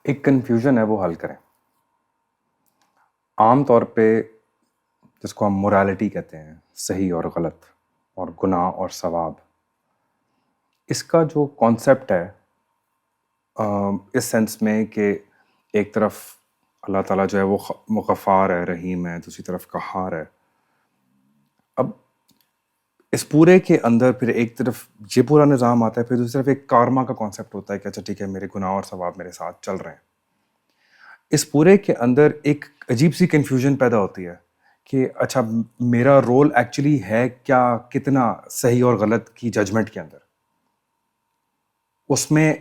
ایک کنفیوژن ہے وہ حل کریں. عام طور پہ جس کو ہم مورالٹی کہتے ہیں، صحیح اور غلط اور گناہ اور ثواب، اس کا جو کانسیپٹ ہے اس سینس میں کہ ایک طرف اللہ تعالیٰ جو ہے وہ غفار ہے، رحیم ہے، دوسری طرف قہار ہے. اب اس پورے کے اندر پھر ایک طرف یہ پورا نظام آتا ہے، پھر دوسری طرف ایک کارما کا کانسیپٹ ہوتا ہے کہ اچھا ٹھیک ہے، میرے گناہ اور ثواب میرے ساتھ چل رہے ہیں. اس پورے کے اندر ایک عجیب سی کنفیوژن پیدا ہوتی ہے کہ اچھا میرا رول ایکچولی ہے کیا، کتنا صحیح اور غلط کی ججمنٹ کے اندر. اس میں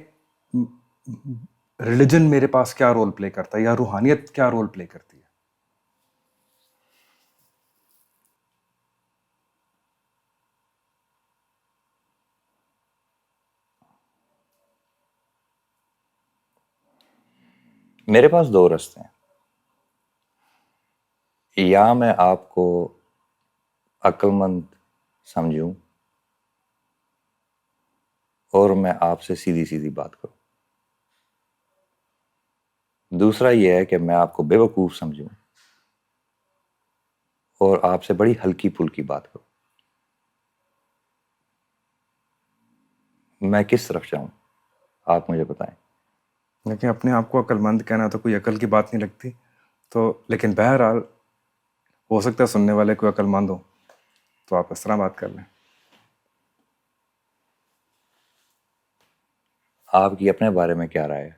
ریلیجن میرے پاس کیا رول پلے کرتا ہے یا روحانیت کیا رول پلے کرتی ہے. میرے پاس دو راستے ہیں. یا میں آپ کو عقل مند سمجھوں اور میں آپ سے سیدھی سیدھی بات کروں. دوسرا یہ ہے کہ میں آپ کو بے وقوف سمجھوں اور آپ سے بڑی ہلکی پھلکی بات کروں. میں کس طرف جاؤں آپ مجھے بتائیں. لیکن اپنے آپ کو عقل مند کہنا تو کوئی عقل کی بات نہیں لگتی. تو لیکن بہرحال ہو سکتا ہے سننے والے کوئی عقل مند ہو، تو آپ اس طرح بات کر لیں. آپ کی اپنے بارے میں کیا رائے ہے؟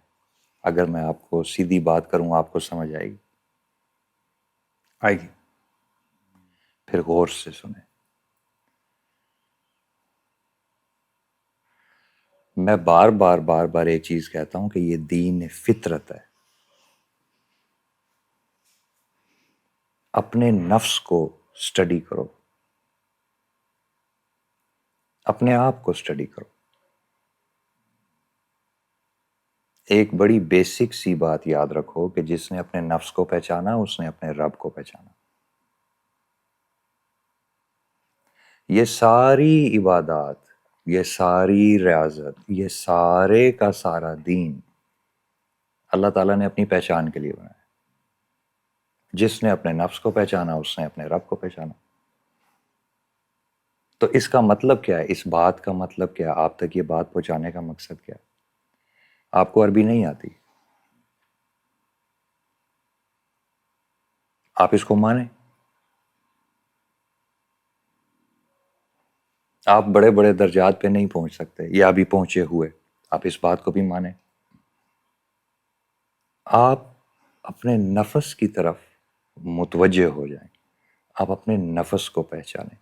اگر میں آپ کو سیدھی بات کروں آپ کو سمجھ آئے گی؟ آئے گی. پھر غور سے سنیں. میں بار بار ایک چیز کہتا ہوں کہ یہ دین فطرت ہے. اپنے نفس کو سٹڈی کرو، اپنے آپ کو سٹڈی کرو. ایک بڑی بیسک سی بات یاد رکھو کہ جس نے اپنے نفس کو پہچانا اس نے اپنے رب کو پہچانا. یہ ساری عبادات، یہ ساری ریاضت، یہ سارے کا سارا دین اللہ تعالیٰ نے اپنی پہچان کے لیے بنایا. جس نے اپنے نفس کو پہچانا اس نے اپنے رب کو پہچانا. تو اس کا مطلب کیا ہے؟ اس بات کا مطلب کیا ہے؟ آپ تک یہ بات پہنچانے کا مقصد کیا ہے؟ آپ کو عربی نہیں آتی، آپ اس کو مانیں. آپ بڑے بڑے درجات پہ نہیں پہنچ سکتے یا ابھی پہنچے ہوئے، آپ اس بات کو بھی مانیں. آپ اپنے نفس کی طرف متوجہ ہو جائیں، آپ اپنے نفس کو پہچانیں.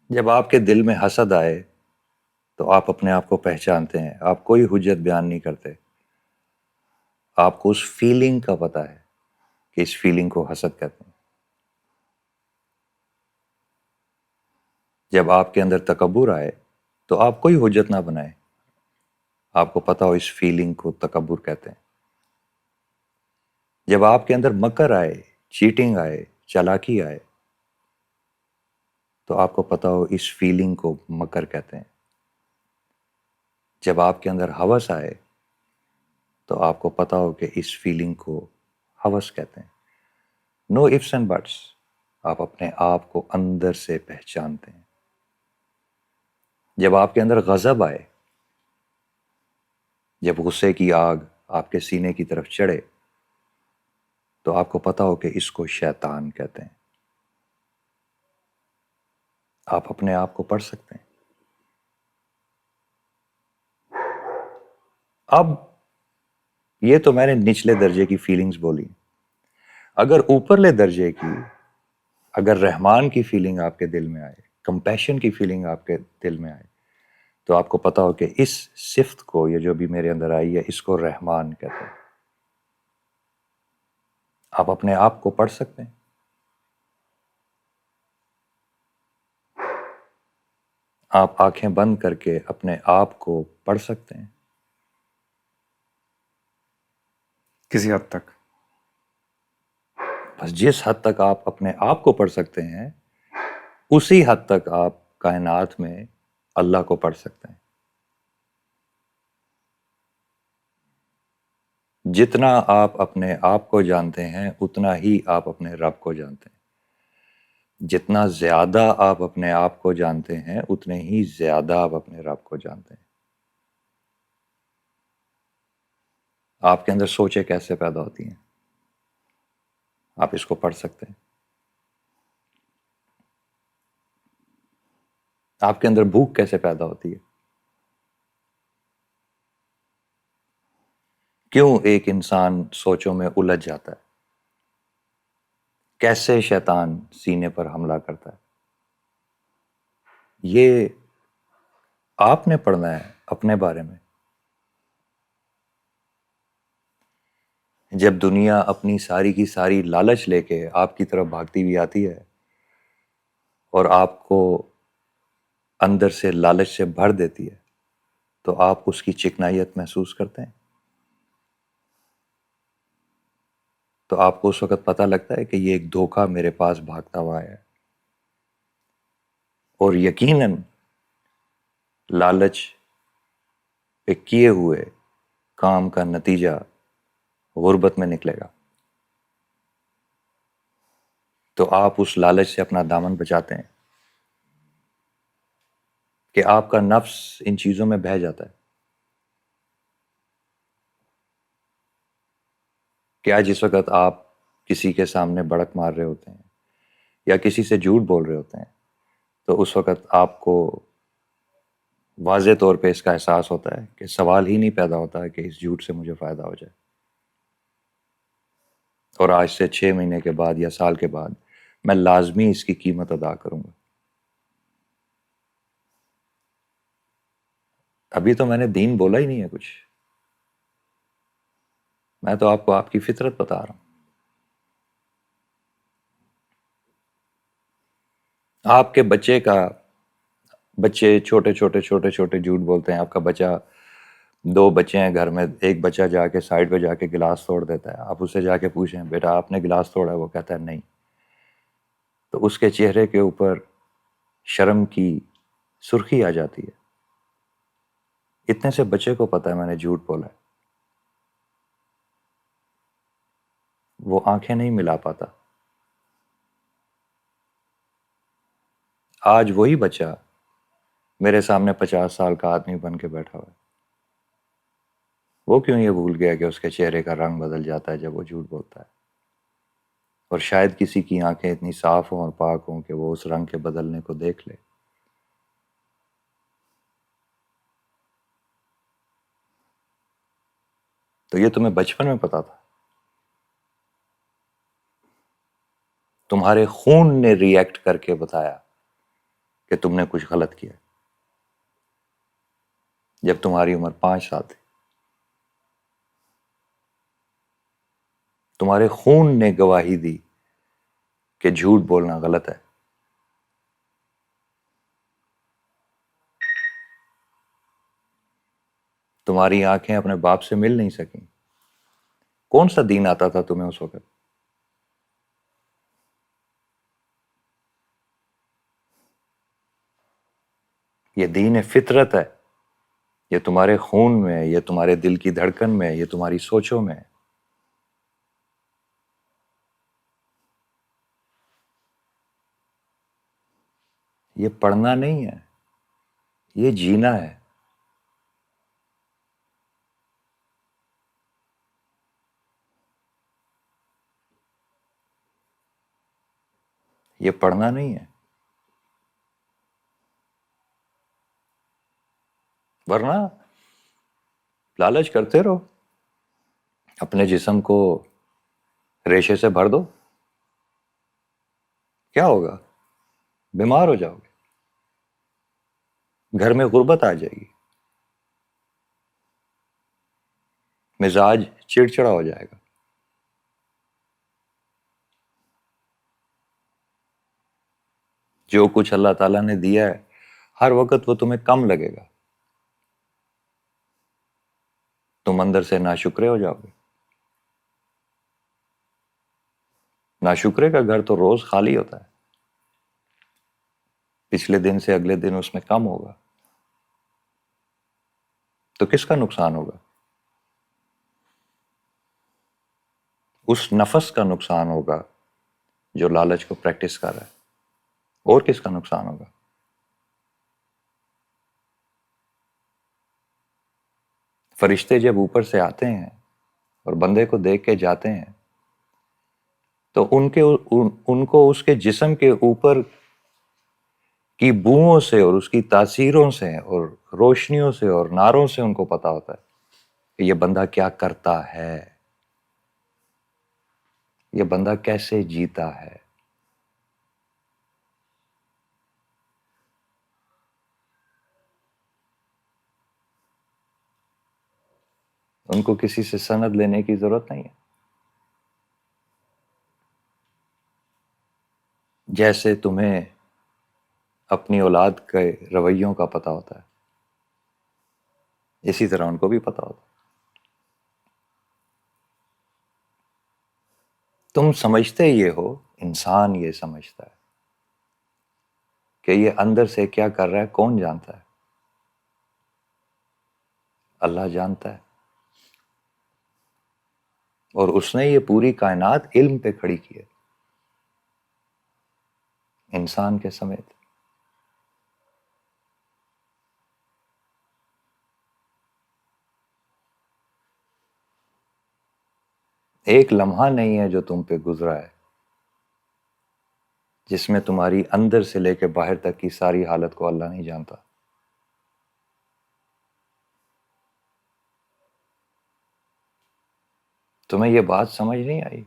جب آپ کے دل میں حسد آئے تو آپ اپنے آپ کو پہچانتے ہیں. آپ کوئی حجت بیان نہیں کرتے، آپ کو اس فیلنگ کا پتہ ہے کہ اس فیلنگ کو حسد کہتے ہیں. جب آپ کے اندر تکبر آئے تو آپ کوئی حجت نہ بنائیں، آپ کو پتہ ہو اس فیلنگ کو تکبر کہتے ہیں. جب آپ کے اندر مکر آئے، چیٹنگ آئے، چالاکی آئے تو آپ کو پتہ ہو اس فیلنگ کو مکر کہتے ہیں. جب آپ کے اندر ہوس آئے تو آپ کو پتہ ہو کہ اس فیلنگ کو ہوس کہتے ہیں. نو ifs اینڈ بٹس، آپ اپنے آپ کو اندر سے پہچانتے ہیں. جب آپ کے اندر غضب آئے، جب غصے کی آگ آپ کے سینے کی طرف چڑھے تو آپ کو پتہ ہو کہ اس کو شیطان کہتے ہیں. آپ اپنے آپ کو پڑھ سکتے ہیں. اب یہ تو میں نے نچلے درجے کی فیلنگز بولی. اگر اوپرلے درجے کی، اگر رحمان کی فیلنگ آپ کے دل میں آئے، کمپیشن کی فیلنگ آپ کے دل میں آئے تو آپ کو پتہ ہو کہ اس صفت کو، یہ جو بھی میرے اندر آئی ہے، اس کو رحمان کہتے ہیں. آپ اپنے آپ کو پڑھ سکتے ہیں. آپ آنکھیں بند کر کے اپنے آپ کو پڑھ سکتے ہیں. کسی حد تک. بس جس حد تک آپ اپنے آپ کو پڑھ سکتے ہیں اسی حد تک آپ کائنات میں اللہ کو پڑھ سکتے ہیں. جتنا آپ اپنے آپ کو جانتے ہیں اتنا ہی آپ اپنے رب کو جانتے ہیں. جتنا زیادہ آپ اپنے آپ کو جانتے ہیں اتنے ہی زیادہ آپ اپنے رب کو جانتے ہیں. آپ کے اندر سوچیں کیسے پیدا ہوتی ہیں؟ آپ اس کو پڑھ سکتے ہیں. آپ کے اندر بھوک کیسے پیدا ہوتی ہے؟ کیوں ایک انسان سوچوں میں الجھ جاتا ہے؟ کیسے شیطان سینے پر حملہ کرتا ہے؟ یہ آپ نے پڑھنا ہے اپنے بارے میں. جب دنیا اپنی ساری کی ساری لالچ لے کے آپ کی طرف بھاگتی ہوئی آتی ہے اور آپ کو اندر سے لالچ سے بھر دیتی ہے تو آپ اس کی چکنائیت محسوس کرتے ہیں. تو آپ کو اس وقت پتہ لگتا ہے کہ یہ ایک دھوکہ میرے پاس بھاگتا ہوا ہے. اور یقیناً لالچ پہ کیے ہوئے کام کا نتیجہ غربت میں نکلے گا. تو آپ اس لالچ سے اپنا دامن بچاتے ہیں کہ آپ کا نفس ان چیزوں میں بہہ جاتا ہے. کیا جس وقت آپ کسی کے سامنے بڑک مار رہے ہوتے ہیں یا کسی سے جھوٹ بول رہے ہوتے ہیں تو اس وقت آپ کو واضح طور پہ اس کا احساس ہوتا ہے کہ سوال ہی نہیں پیدا ہوتا ہے کہ اس جھوٹ سے مجھے فائدہ ہو جائے. اور آج سے 6 مہینے کے بعد یا سال کے بعد میں لازمی اس کی قیمت ادا کروں گا. ابھی تو میں نے دین بولا ہی نہیں ہے کچھ. میں تو آپ کو آپ کی فطرت بتا رہا ہوں. آپ کے بچے چھوٹے چھوٹے چھوٹے چھوٹے جھوٹ بولتے ہیں. آپ کا بچہ 2 بچے ہیں گھر میں، ایک بچہ جا کے سائڈ پہ جا کے گلاس توڑ دیتا ہے. آپ اس سے جا کے پوچھیں بیٹا آپ نے گلاس توڑا ہے؟ وہ کہتا ہے نہیں. تو اس کے چہرے کے اوپر شرم کی سرخی آ جاتی ہے. اتنے سے بچے کو پتا ہے میں نے جھوٹ بولا ہے. وہ آنکھیں نہیں ملا پاتا. آج وہی بچہ میرے سامنے 50 سال کا آدمی بن کے بیٹھا ہوا ہے. وہ کیوں یہ بھول گیا کہ اس کے چہرے کا رنگ بدل جاتا ہے جب وہ جھوٹ بولتا ہے؟ اور شاید کسی کی آنکھیں اتنی صاف ہوں اور پاک ہوں کہ وہ اس رنگ کے بدلنے کو دیکھ لے. تو یہ تمہیں بچپن میں پتا تھا؟ تمہارے خون نے ری ایکٹ کر کے بتایا کہ تم نے کچھ غلط کیا جب تمہاری عمر 5 سال تھی. تمہارے خون نے گواہی دی کہ جھوٹ بولنا غلط ہے. تمہاری آنکھیں اپنے باپ سے مل نہیں سکیں. کون سا دین آتا تھا تمہیں اس وقت؟ یہ دین فطرت ہے. یہ تمہارے خون میں، یہ تمہارے دل کی دھڑکن میں، یہ تمہاری سوچوں میں. یہ پڑھنا نہیں ہے، یہ جینا ہے. یہ پڑھنا نہیں ہے. ورنہ لالچ کرتے رہو، اپنے جسم کو ریشے سے بھر دو. کیا ہوگا؟ بیمار ہو جاؤ گے. گھر میں غربت آ جائے گی. مزاج چڑچڑا ہو جائے گا. جو کچھ اللہ تعالیٰ نے دیا ہے ہر وقت وہ تمہیں کم لگے گا. تم اندر سے ناشکرے ہو جاؤ گے. ناشکرے کا گھر تو روز خالی ہوتا ہے. پچھلے دن سے اگلے دن اس میں کم ہوگا. تو کس کا نقصان ہوگا؟ اس نفس کا نقصان ہوگا جو لالچ کو پریکٹس کر رہا ہے، اور کس کا نقصان ہوگا؟ فرشتے جب اوپر سے آتے ہیں اور بندے کو دیکھ کے جاتے ہیں تو ان کو اس کے جسم کے اوپر کی بوؤں سے اور اس کی تاثیروں سے اور روشنیوں سے اور ناروں سے ان کو پتا ہوتا ہے کہ یہ بندہ کیا کرتا ہے، یہ بندہ کیسے جیتا ہے۔ ان کو کسی سے سند لینے کی ضرورت نہیں ہے۔ جیسے تمہیں اپنی اولاد کے رویوں کا پتہ ہوتا ہے، اسی طرح ان کو بھی پتہ ہوتا ہے۔ تم سمجھتے یہ ہو، انسان یہ سمجھتا ہے کہ یہ اندر سے کیا کر رہا ہے کون جانتا ہے؟ اللہ جانتا ہے، اور اس نے یہ پوری کائنات علم پہ کھڑی کی ہے، انسان کے سمیت۔ ایک لمحہ نہیں ہے جو تم پہ گزرا ہے جس میں تمہاری اندر سے لے کے باہر تک کی ساری حالت کو اللہ نہیں جانتا۔ تمہیں یہ بات سمجھ نہیں آئی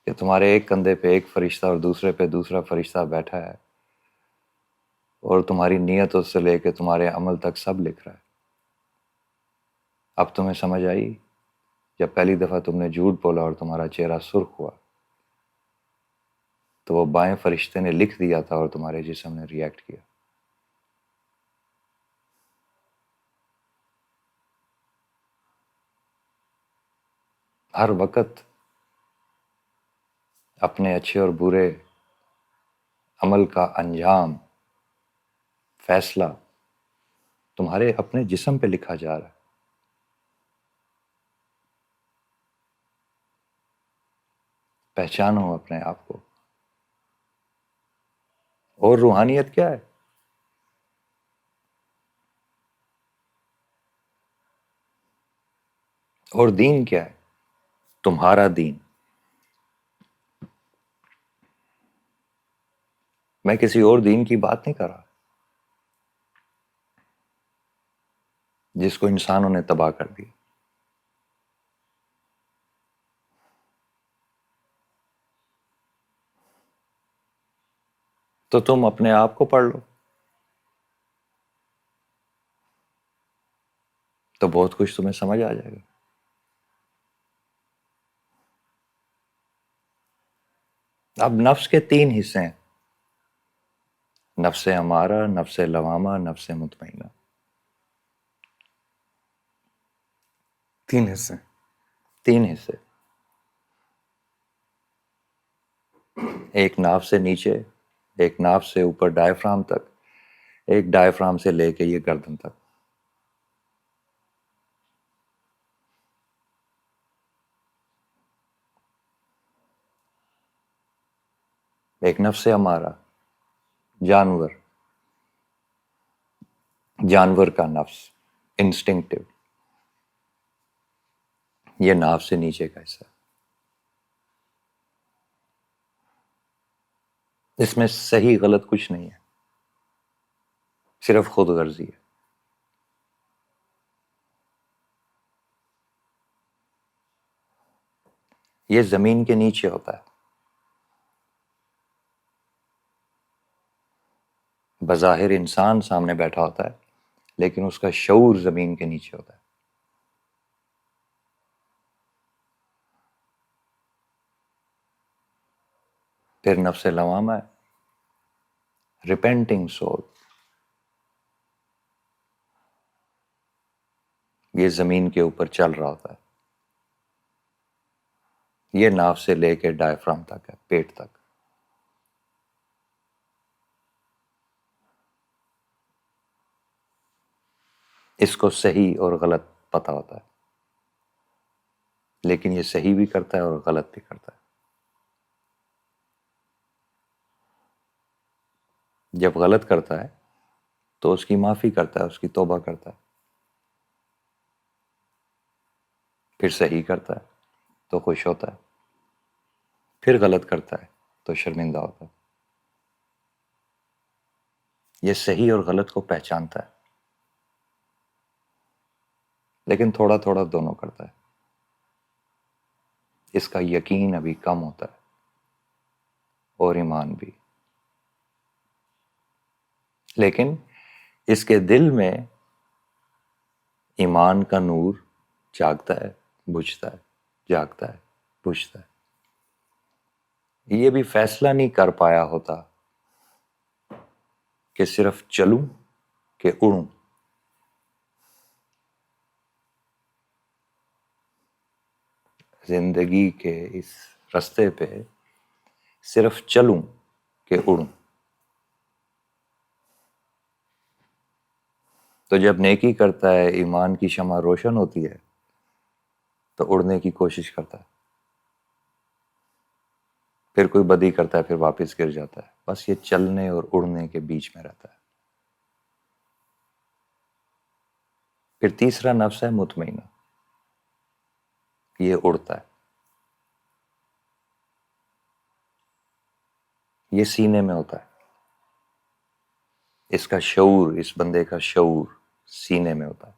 کہ تمہارے ایک کندھے پہ ایک فرشتہ اور دوسرے پہ دوسرا فرشتہ بیٹھا ہے، اور تمہاری نیتوں سے لے کے تمہارے عمل تک سب لکھ رہا ہے۔ اب تمہیں سمجھ آئی جب پہلی دفعہ تم نے جھوٹ بولا اور تمہارا چہرہ سرخ ہوا تو وہ بائیں فرشتے نے لکھ دیا تھا اور تمہارے جسم نے ریئیکٹ کیا۔ ہر وقت اپنے اچھے اور برے عمل کا انجام، فیصلہ تمہارے اپنے جسم پہ لکھا جا رہا ہے۔ پہچانو اپنے آپ کو۔ اور روحانیت کیا ہے؟ اور دین کیا ہے؟ تمہارا دین۔ میں کسی اور دین کی بات نہیں کر رہا جس کو انسانوں نے تباہ کر دیا۔ تو تم اپنے آپ کو پڑھ لو تو بہت کچھ تمہیں سمجھ آ جائے گا۔ اب نفس کے 3 حصے ہیں، نفس امارہ، نفس لوامہ، نفس مطمئنہ۔ 3 حصے۔ 3 حصے، ایک ناف سے نیچے، ایک ناف سے اوپر ڈائفرام تک، ایک ڈائفرام سے لے کے یہ گردن تک۔ ایک نفس امارہ، جانور کا نفس، انسٹنکٹیو، یہ ناف سے نیچے کا حصہ۔ اس میں صحیح غلط کچھ نہیں ہے، صرف خود غرضی ہے۔ یہ زمین کے نیچے ہوتا ہے، بظاہر انسان سامنے بیٹھا ہوتا ہے لیکن اس کا شعور زمین کے نیچے ہوتا ہے۔ پھر نفس لوامہ ہے، ریپینٹنگ سول، یہ زمین کے اوپر چل رہا ہوتا ہے، یہ ناف سے لے کے ڈائفرام تک ہے، پیٹ تک۔ اس کو صحیح اور غلط پتہ ہوتا ہے، لیکن یہ صحیح بھی کرتا ہے اور غلط بھی کرتا ہے. جب غلط کرتا ہے تو اس کی معافی کرتا ہے، اس کی توبہ کرتا ہے. پھر صحیح کرتا ہے تو خوش ہوتا ہے، پھر غلط کرتا ہے تو شرمندہ ہوتا ہے. یہ صحیح اور غلط کو پہچانتا ہے، لیکن تھوڑا تھوڑا دونوں کرتا ہے. اس کا یقین ابھی کم ہوتا ہے اور ایمان بھی. لیکن اس کے دل میں ایمان کا نور جاگتا ہے، بجھتا ہے، جاگتا ہے، بجھتا ہے. یہ بھی فیصلہ نہیں کر پایا ہوتا کہ صرف چلوں کہ اڑوں. زندگی کے اس رستے پہ صرف چلوں کہ اڑوں. تو جب نیکی کرتا ہے، ایمان کی شمع روشن ہوتی ہے تو اڑنے کی کوشش کرتا ہے. پھر کوئی بدی کرتا ہے، پھر واپس گر جاتا ہے. بس یہ چلنے اور اڑنے کے بیچ میں رہتا ہے. پھر تیسرا نفس ہے مطمئنہ، یہ اڑتا ہے. یہ سینے میں ہوتا ہے. اس کا شعور، اس بندے کا شعور سینے میں ہوتا ہے.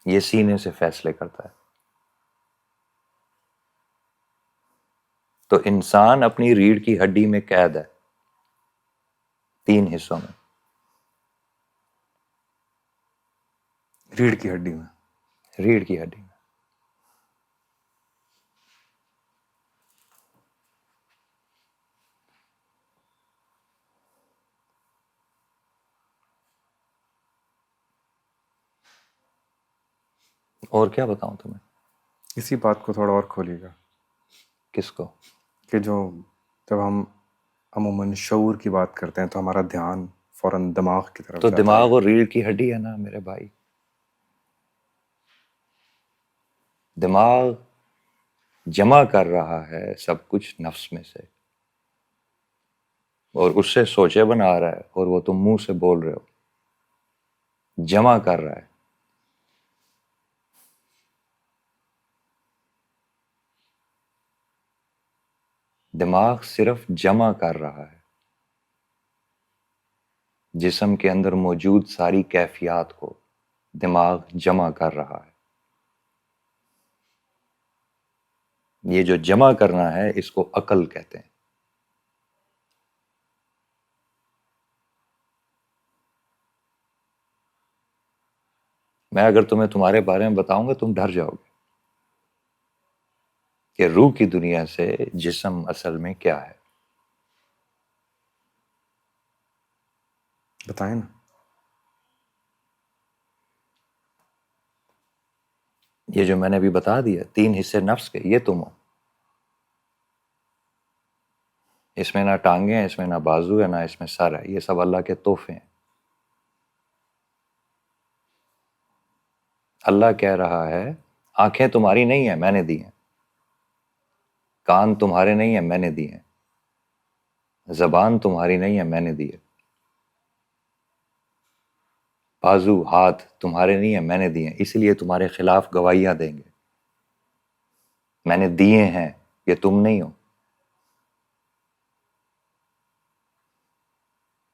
یہ سینے سے فیصلے کرتا ہے. تو انسان اپنی ریڑھ کی ہڈی میں قید ہے، 3 حصوں میں. ریڑھ کی ہڈی میں. ریڑھ کی ہڈی میں. اور کیا بتاؤں تمہیں؟ اسی بات کو تھوڑا اور کھولیے گا کس کو؟ کہ جب ہم عموماً شعور کی بات کرتے ہیں تو ہمارا دھیان فوراً دماغ کی طرف تو جاتا دماغ ہے. اور ریڑھ کی ہڈی ہے نا میرے بھائی. دماغ جمع کر رہا ہے سب کچھ نفس میں سے، اور اس سے سوچے بنا رہا ہے، اور وہ تم منہ سے بول رہے ہو. جمع کر رہا ہے. دماغ صرف جمع کر رہا ہے، جسم کے اندر موجود ساری کیفیات کو دماغ جمع کر رہا ہے. یہ جو جمع کرنا ہے اس کو عقل کہتے ہیں. میں اگر تمہیں تمہارے بارے میں بتاؤں گا تم ڈر جاؤ گے کہ روح کی دنیا سے جسم اصل میں کیا ہے. بتائیں نا. یہ جو میں نے ابھی بتا دیا 3 حصے نفس کے، یہ تم ہو. اس میں نہ ٹانگیں ہیں، اس میں نہ بازو ہے، نہ اس میں سر ہے. یہ سب اللہ کے تحفے ہیں. اللہ کہہ رہا ہے آنکھیں تمہاری نہیں ہیں، میں نے دی ہیں. کان تمہارے نہیں ہیں، میں نے دی ہیں. زبان تمہاری نہیں ہے، میں نے دی ہے. بازو، ہاتھ تمہارے نہیں ہیں، میں نے دیے ہیں. اس لیے تمہارے خلاف گواہیاں دیں گے. میں نے دیے ہیں، یہ تم نہیں ہو.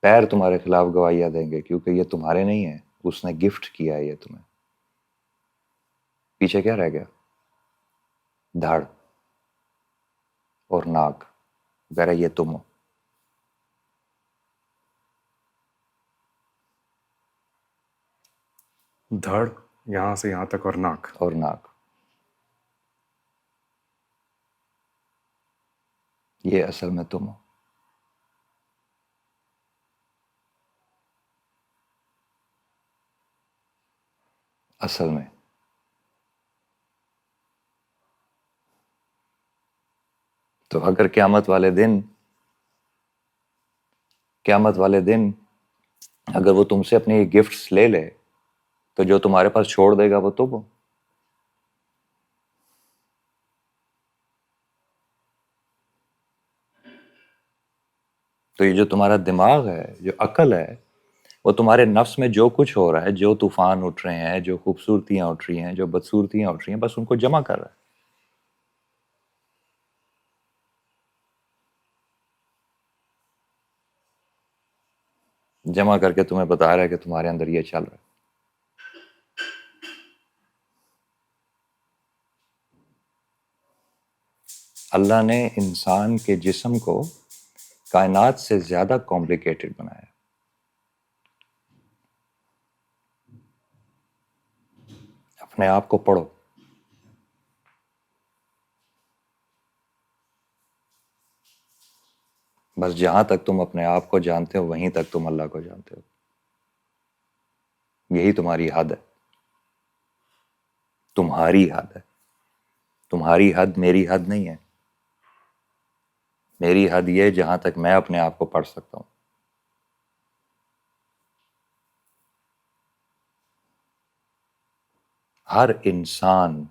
پیر تمہارے خلاف گواہیاں دیں گے کیونکہ یہ تمہارے نہیں ہیں، اس نے گفٹ کیا ہے یہ تمہیں. پیچھے کیا رہ گیا؟ دھڑ اور ناک وغیرہ، یہ تم ہو. دھڑ یہاں سے یہاں تک اور ناک. اور ناک، یہ اصل میں تم ہو. اصل میں تو اگر قیامت والے دن اگر وہ تم سے اپنے گفٹس لے لے تو جو تمہارے پاس چھوڑ دے گا وہ تم ہو. تو یہ جو تمہارا دماغ ہے، جو عقل ہے، وہ تمہارے نفس میں جو کچھ ہو رہا ہے، جو طوفان اٹھ رہے ہیں، جو خوبصورتیاں اٹھ رہی ہیں، جو بدصورتیاں اٹھ رہی ہیں، بس ان کو جمع کر رہا ہے. جمع کر کے تمہیں بتا رہا ہے کہ تمہارے اندر یہ چل رہا ہے. اللہ نے انسان کے جسم کو کائنات سے زیادہ کمپلیکیٹڈ بنایا. اپنے آپ کو پڑھو. بس جہاں تک تم اپنے آپ کو جانتے ہو وہیں تک تم اللہ کو جانتے ہو. یہی تمہاری حد ہے. تمہاری حد ہے. تمہاری حد میری حد نہیں ہے. میری حد یہ جہاں تک میں اپنے آپ کو پڑھ سکتا ہوں. ہر انسان،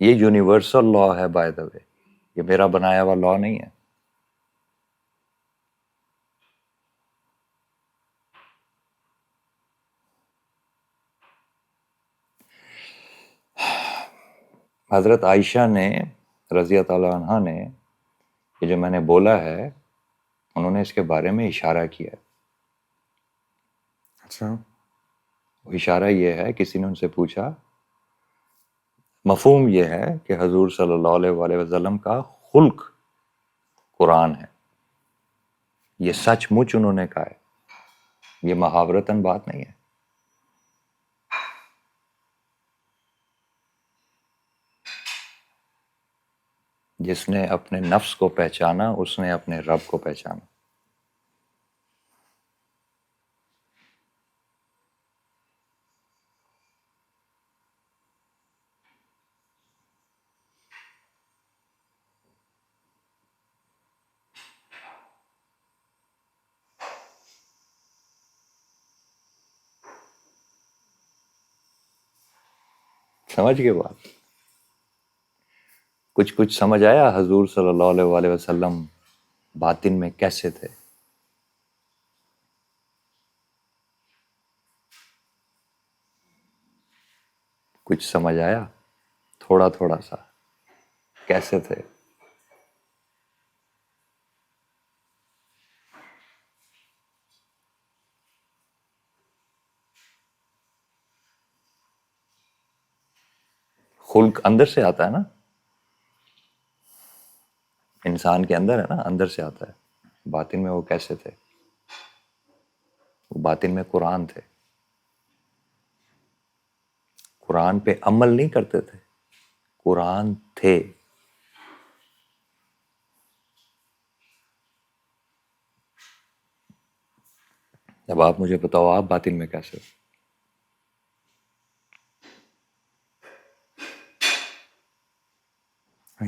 یہ یونیورسل لا ہے بائی دا وے، یہ میرا بنایا ہوا لا نہیں ہے. حضرت عائشہ نے رضی اللہ عنہا نے یہ جو میں نے بولا ہے، انہوں نے اس کے بارے میں اشارہ کیا ہے. اچھا. وہ اشارہ یہ ہے، کسی نے ان سے پوچھا، مفہوم یہ ہے کہ حضور صلی اللہ علیہ وآلہ وسلم کا خلق قرآن ہے. یہ سچ مچ انہوں نے کہا ہے، یہ محاورتاً بات نہیں ہے. جس نے اپنے نفس کو پہچانا اس نے اپنے رب کو پہچانا. سمجھ گئے بات؟ کچھ سمجھ آیا حضور صلی اللہ علیہ وآلہ وسلم باطن میں کیسے تھے؟ کچھ سمجھ آیا تھوڑا تھوڑا سا کیسے تھے؟ خلق اندر سے آتا ہے نا، انسان کے اندر ہے نا، اندر سے آتا ہے. باطن میں وہ کیسے تھے؟ وہ باطن میں قرآن تھے. قرآن پہ عمل نہیں کرتے تھے، قرآن تھے. جب آپ مجھے بتاؤ آپ باطن میں کیسے ہو؟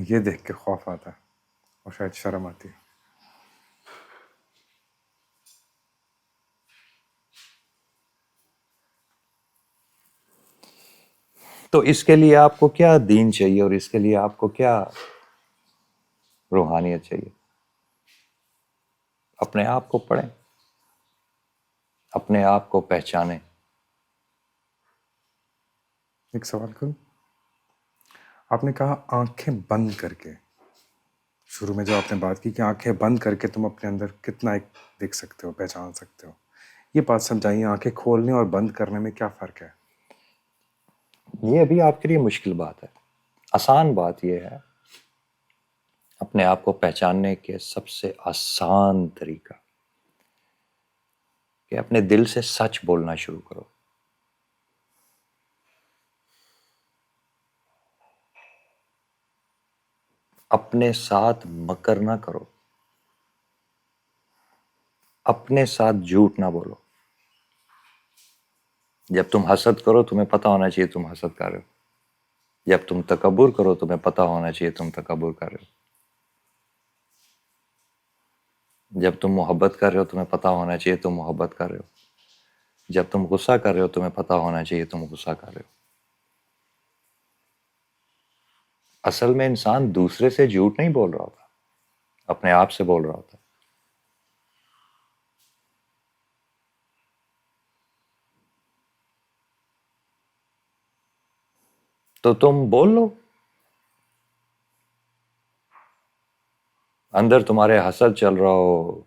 یہ دیکھ کے خوف آتا ہے اور شاید شرم آتی ہے. تو اس کے لیے آپ کو کیا دین چاہیے اور اس کے لیے آپ کو کیا روحانیت چاہیے؟ اپنے آپ کو پڑھیں، اپنے آپ کو پہچانیں. ایک سوال کروں؟ آپ نے کہا آنکھیں بند کر کے، شروع میں جو آپ نے بات کی کہ آنکھیں بند کر کے تم اپنے اندر کتنا ایک دیکھ سکتے ہو، پہچان سکتے ہو. یہ بات سمجھائیے، آنکھیں کھولنے اور بند کرنے میں کیا فرق ہے؟ یہ ابھی آپ کے لیے مشکل بات ہے. آسان بات یہ ہے، اپنے آپ کو پہچاننے کے سب سے آسان طریقہ کہ اپنے دل سے سچ بولنا شروع کرو. اپنے ساتھ مکر نہ کرو، اپنے ساتھ جھوٹ نہ بولو. جب تم حسد کرو تمہیں پتہ ہونا چاہیے تم حسد کر رہے ہو. جب تم تکبر کرو تمہیں پتہ ہونا چاہیے تم تکبر کر رہے ہو. جب تم محبت کر رہے ہو تمہیں پتہ ہونا چاہیے تم محبت کر رہے ہو. جب تم غصہ کر رہے ہو تمہیں پتہ ہونا چاہیے تم غصہ کر رہے ہو. اصل میں انسان دوسرے سے جھوٹ نہیں بول رہا ہوتا، اپنے آپ سے بول رہا ہوتا. تو تم بول لو، اندر تمہارے حسد چل رہا ہو،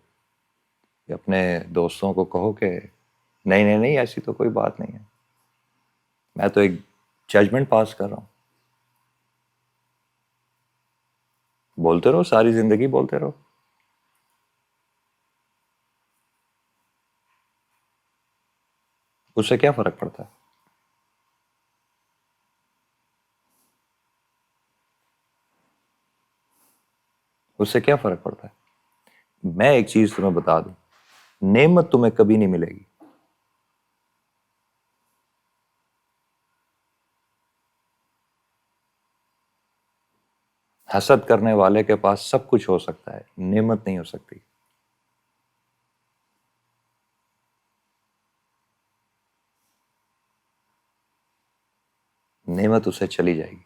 اپنے دوستوں کو کہو کہ نہیں نہیں نہیں، ایسی تو کوئی بات نہیں ہے، میں تو ایک ججمنٹ پاس کر رہا ہوں. بولتے رہو، ساری زندگی بولتے رہو. اس سے کیا فرق پڑتا ہے؟ اس سے کیا فرق پڑتا ہے؟ میں ایک چیز تمہیں بتا دوں، نعمت تمہیں کبھی نہیں ملے گی. حسد کرنے والے کے پاس سب کچھ ہو سکتا ہے، نعمت نہیں ہو سکتی. نعمت اسے چلی جائے گی.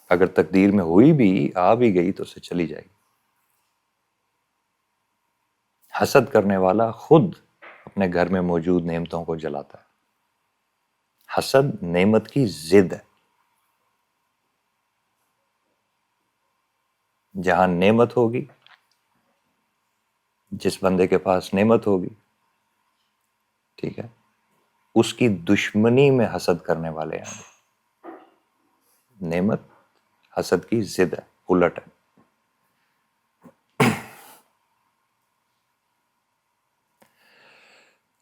اگر تقدیر میں ہوئی بھی، آ بھی گئی تو اسے چلی جائے گی. حسد کرنے والا خود اپنے گھر میں موجود نعمتوں کو جلاتا ہے. حسد نعمت کی ضد ہے. جہاں نعمت ہوگی، جس بندے کے پاس نعمت ہوگی، ٹھیک ہے، اس کی دشمنی میں حسد کرنے والے آئیں گے. نعمت حسد کی ضد ہے، الٹ ہے.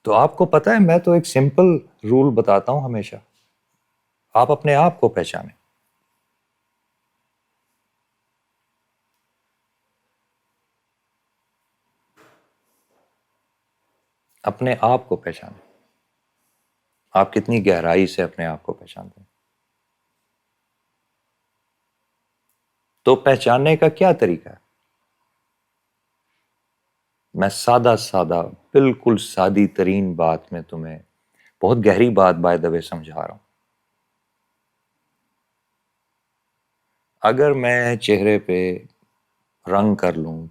تو آپ کو پتہ ہے، میں تو ایک سمپل رول بتاتا ہوں ہمیشہ، آپ اپنے آپ کو پہچانیں. اپنے آپ کو پہچانیں. آپ کتنی گہرائی سے اپنے آپ کو پہچانتے ہیں. تو پہچاننے کا کیا طریقہ ہے؟ میں سادہ سادہ، بالکل سادی ترین بات میں تمہیں بہت گہری بات بائی دا وے سمجھا رہا ہوں. اگر میں چہرے پہ رنگ کر لوں،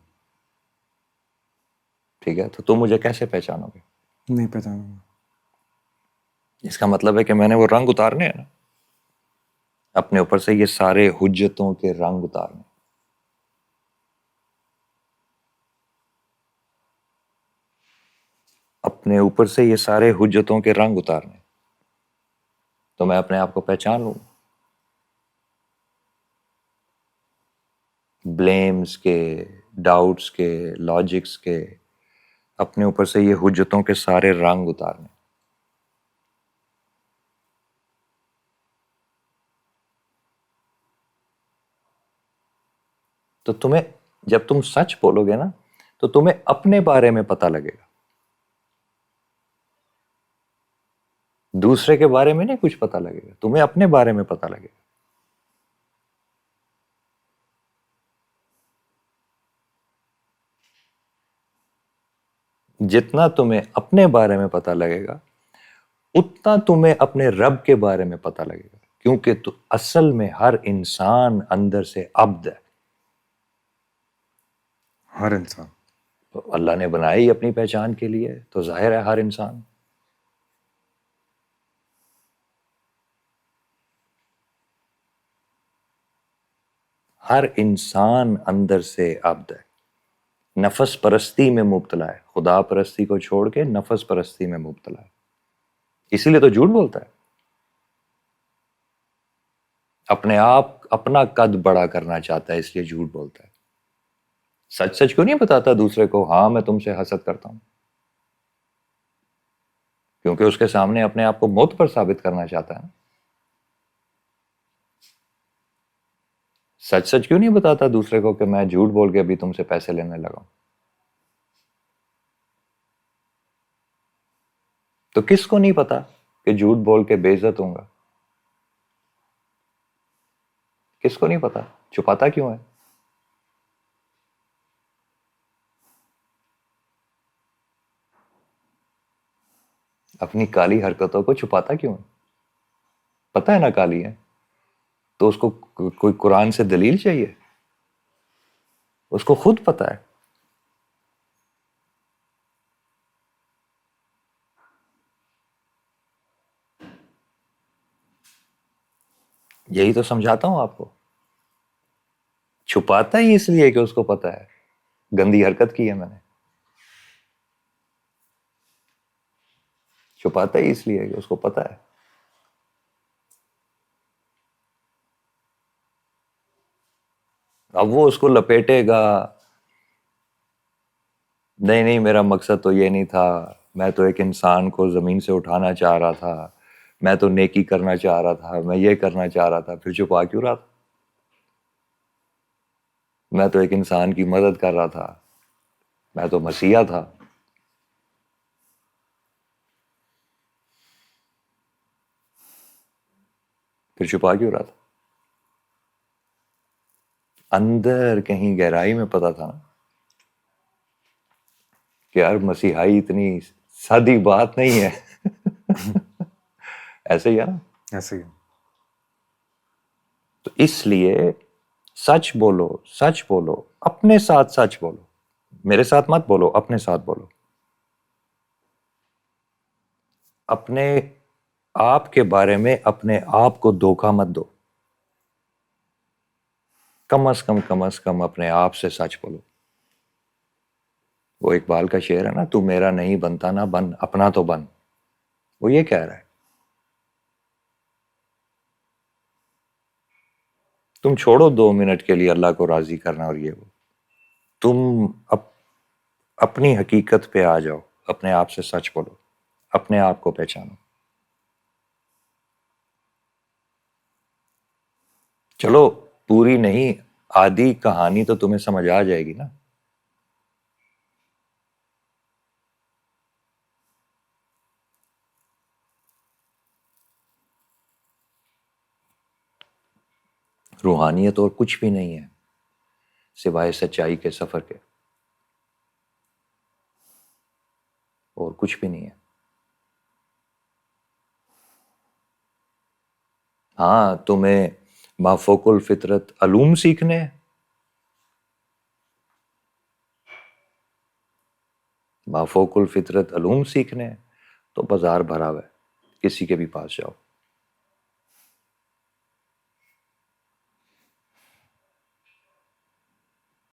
ٹھیک ہے، تو تم مجھے کیسے پہچانو گے؟ نہیں پہچانوں گا. اس کا مطلب ہے کہ میں نے وہ رنگ اتارنے ہیں نا، اپنے اوپر سے یہ سارے حجتوں کے رنگ اتارنے. اپنے اوپر سے یہ سارے حجتوں کے رنگ اتارنے، تو میں اپنے آپ کو پہچان لوں. بلیمز کے، ڈاؤٹس کے، لاجکس کے، اپنے اوپر سے یہ حجتوں کے سارے رنگ اتارنے. تو تمہیں، جب تم سچ بولو گے نا، تو تمہیں اپنے بارے میں پتہ لگے گا. دوسرے کے بارے میں نہیں کچھ پتہ لگے گا، تمہیں اپنے بارے میں پتہ لگے گا. جتنا تمہیں اپنے بارے میں پتہ لگے گا، اتنا تمہیں اپنے رب کے بارے میں پتہ لگے گا. کیونکہ تو اصل میں ہر انسان اندر سے عبد ہے. ہر انسان. اللہ نے بنائی اپنی پہچان کے لیے، تو ظاہر ہے ہر انسان. ہر انسان اندر سے عبد ہے، نفس پرستی میں مبتلا ہے. خدا پرستی کو چھوڑ کے نفس پرستی میں مبتلا ہے. اسی لیے تو جھوٹ بولتا ہے. اپنے آپ، اپنا قد بڑا کرنا چاہتا ہے، اس لیے جھوٹ بولتا ہے. سچ سچ کیوں نہیں بتاتا دوسرے کو، ہاں میں تم سے حسد کرتا ہوں؟ کیونکہ اس کے سامنے اپنے آپ کو موت پر ثابت کرنا چاہتا ہے. سچ سچ کیوں نہیں بتاتا دوسرے کو کہ میں جھوٹ بول کے ابھی تم سے پیسے لینے لگا ہوں؟ تو کس کو نہیں پتا کہ جھوٹ بول کے بے عزت ہوں گا؟ کس کو نہیں پتا؟ چھپاتا کیوں ہے؟ اپنی کالی حرکتوں کو چھپاتا کیوں ہے؟ پتا ہے نا کالی ہے، تو اس کو کوئی قرآن سے دلیل چاہیے؟ اس کو خود پتا ہے. یہی تو سمجھاتا ہوں آپ کو. چھپاتا ہی اس لیے کہ اس کو پتا ہے گندی حرکت کی ہے میں نے. چھپاتا ہی اس لیے کہ اس کو پتا ہے. اب وہ اس کو لپیٹے گا، نہیں نہیں میرا مقصد تو یہ نہیں تھا، میں تو ایک انسان کو زمین سے اٹھانا چاہ رہا تھا، میں تو نیکی کرنا چاہ رہا تھا، میں یہ کرنا چاہ رہا تھا. پھر چھپا کیوں رہا تھا؟ میں تو ایک انسان کی مدد کر رہا تھا، میں تو مسیحا تھا. پھر چھپا کیوں رہا تھا؟ اندر کہیں گہرائی میں پتا تھا نا کہ یار مسیحائی اتنی سادی بات نہیں ہے. ایسے ہی ہے نا. ایسے ہی. تو اس لیے سچ بولو، سچ بولو، اپنے ساتھ سچ بولو. میرے ساتھ مت بولو، اپنے ساتھ بولو. اپنے آپ کے بارے میں اپنے آپ کو دھوکہ مت دو. کم از کم اپنے آپ سے سچ بولو. وہ اقبال کا شعر ہے نا، تو میرا نہیں بنتا نہ بن، اپنا تو بن. وہ یہ کہہ رہا ہے. تم چھوڑو 2 منٹ کے لیے اللہ کو راضی کرنا اور یہ وہ. تم اپنی حقیقت پہ آ جاؤ، اپنے آپ سے سچ بولو، اپنے آپ کو پہچانو. چلو پوری نہیں، آدھی کہانی تو تمہیں سمجھ آ جائے گی نا. روحانیت اور کچھ بھی نہیں ہے سوائے سچائی کے سفر کے، اور کچھ بھی نہیں ہے. ہاں تمہیں مافوق الفطرت علوم سیکھنے ہیں، مافوق الفطرت علوم سیکھنے ہیں تو بازار بھرا ہوا ہے، کسی کے بھی پاس جاؤ.